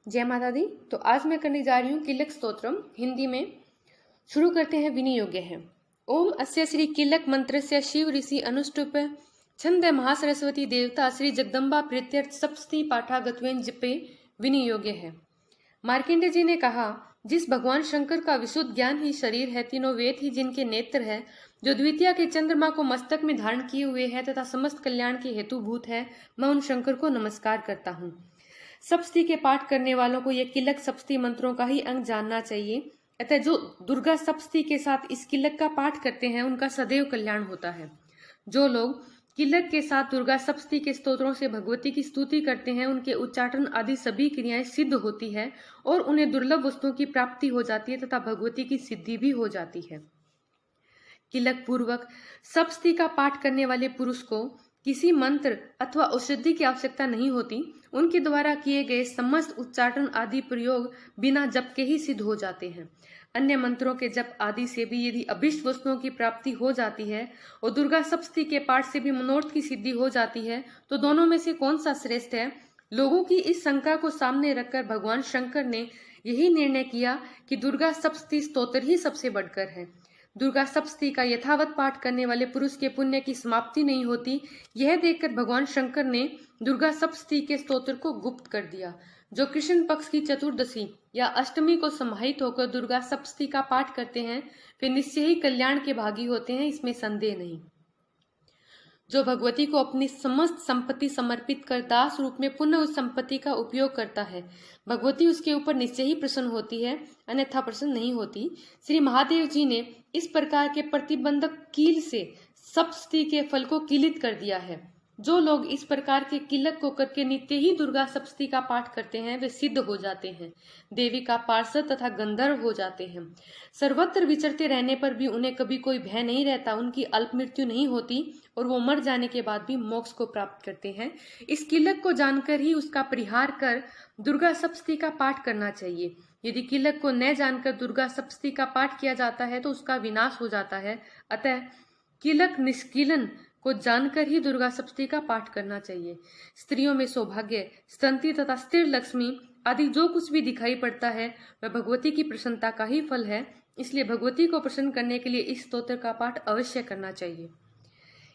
जय माता दी। तो आज मैं करने जा रही हूँ किलक स्तोत्रम। हिंदी में शुरू करते हैं। विनियोग्य है। ओम अस्य श्री किलक मंत्रस्य शिव ऋषि अनुष्टुप छंद महासरस्वती देवता श्री जगदम्बा प्रीत्यर्थ सप्तति पाठागत्वेन जपे विनियोग्य है। मार्कंडेय जी ने कहा, जिस भगवान शंकर का विशुद्ध ज्ञान ही शरीर है, तीनों वेद ही जिनके नेत्र है, जो द्वितीया के चंद्रमा को मस्तक में धारण किए हुए है तथा समस्त कल्याण के हेतुभूत है, मैं उन शंकर को नमस्कार करता हूँ। सप्तति के पाठ करने वालों को यह किलक सप्तति मंत्रों का ही अंग जानना चाहिए। अतः जो दुर्गा सप्तति के साथ इस किलक का पाठ करते हैं उनका सदैव कल्याण होता है। जो लोग किलक के साथ दुर्गा सप्तति के स्तोत्रों से भगवती की स्तुति करते हैं उनके उच्चाटन आदि सभी क्रियाएं सिद्ध होती है और उन्हें दुर्लभ वस्तुओं की प्राप्ति हो जाती है तथा भगवती की सिद्धि भी हो जाती है। किलक पूर्वक सप्तति का पाठ करने वाले पुरुष को किसी मंत्र अथवा औषधि की आवश्यकता नहीं होती। उनके द्वारा किए गए समस्त उच्चाटन आदि प्रयोग बिना जप के ही सिद्ध हो जाते हैं। अन्य मंत्रों के जप आदि से भी यदि अभीष्ट वस्तुओं की प्राप्ति हो जाती है और दुर्गा सप्तति के पाठ से भी मनोरथ की सिद्धि हो जाती है, तो दोनों में से कौन सा श्रेष्ठ है? लोगों की इस शंका को सामने रखकर भगवान शंकर ने यही निर्णय किया कि दुर्गा सप्तति स्तोत्र ही सबसे बढ़कर है। दुर्गा सप्तति का यथावत पाठ करने वाले पुरुष के पुण्य की समाप्ति नहीं होती। यह देखकर भगवान शंकर ने दुर्गा सप्तति के स्तोत्र को गुप्त कर दिया। जो कृष्ण पक्ष की चतुर्दशी या अष्टमी को समाहित होकर दुर्गा सप्तति का पाठ करते हैं वे निश्चय ही कल्याण के भागी होते हैं, इसमें संदेह नहीं। जो भगवती को अपनी समस्त संपत्ति समर्पित कर दास रूप में पुनः उस संपत्ति का उपयोग करता है, भगवती उसके ऊपर निश्चय ही प्रसन्न होती है, अन्यथा प्रसन्न नहीं होती। श्री महादेव जी ने इस प्रकार के प्रतिबंधक कील से सप्तति के फल को कीलित कर दिया है। जो लोग इस प्रकार के किलक को करके नित्य ही दुर्गा सप्तति का पाठ करते हैं वे सिद्ध हो जाते हैं, देवी का पार्षद तथा गंधर्व हो जाते हैं। सर्वत्र विचरते रहने पर भी उन्हें कभी कोई भय नहीं रहता, उनकी अल्प मृत्यु नहीं होती और वो मर जाने के बाद भी मोक्ष को प्राप्त करते हैं। इस किलक को जानकर ही उसका परिहार कर दुर्गा सप्तति का पाठ करना चाहिए। यदि किलक को न जानकर दुर्गा सप्तति का पाठ किया जाता है तो उसका विनाश हो जाता है। अतः किलक निष्कीलन को जानकर ही दुर्गा सप्तति का पाठ करना चाहिए। स्त्रियों में सौभाग्य, स्तंति तथा स्थिर लक्ष्मी आदि जो कुछ भी दिखाई पड़ता है वह भगवती की प्रसन्नता का ही फल है। इसलिए भगवती को प्रसन्न करने के लिए इस स्तोत्र का पाठ अवश्य करना चाहिए।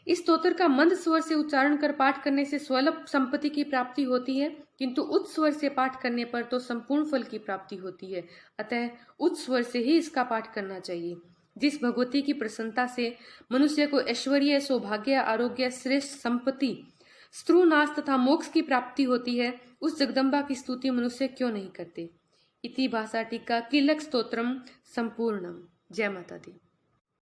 इस स्तोत्र का मंद स्वर से उच्चारण कर पाठ करने से स्वल्प संपत्ति की प्राप्ति होती है, किंतु उच्च स्वर से पाठ करने पर तो संपूर्ण फल की प्राप्ति होती है। अतः उच्च स्वर से ही इसका पाठ करना चाहिए। जिस भगवती की प्रसन्नता से मनुष्य को ऐश्वर्य, सौभाग्य, आरोग्य, श्रेष्ठ संपत्ति, स्त्रुनाश तथा मोक्ष की प्राप्ति होती है, उस जगदम्बा की स्तुति मनुष्य क्यों नहीं करते। इति भाषा टीका किलक स्तोत्रम संपूर्णम। जय माता दी।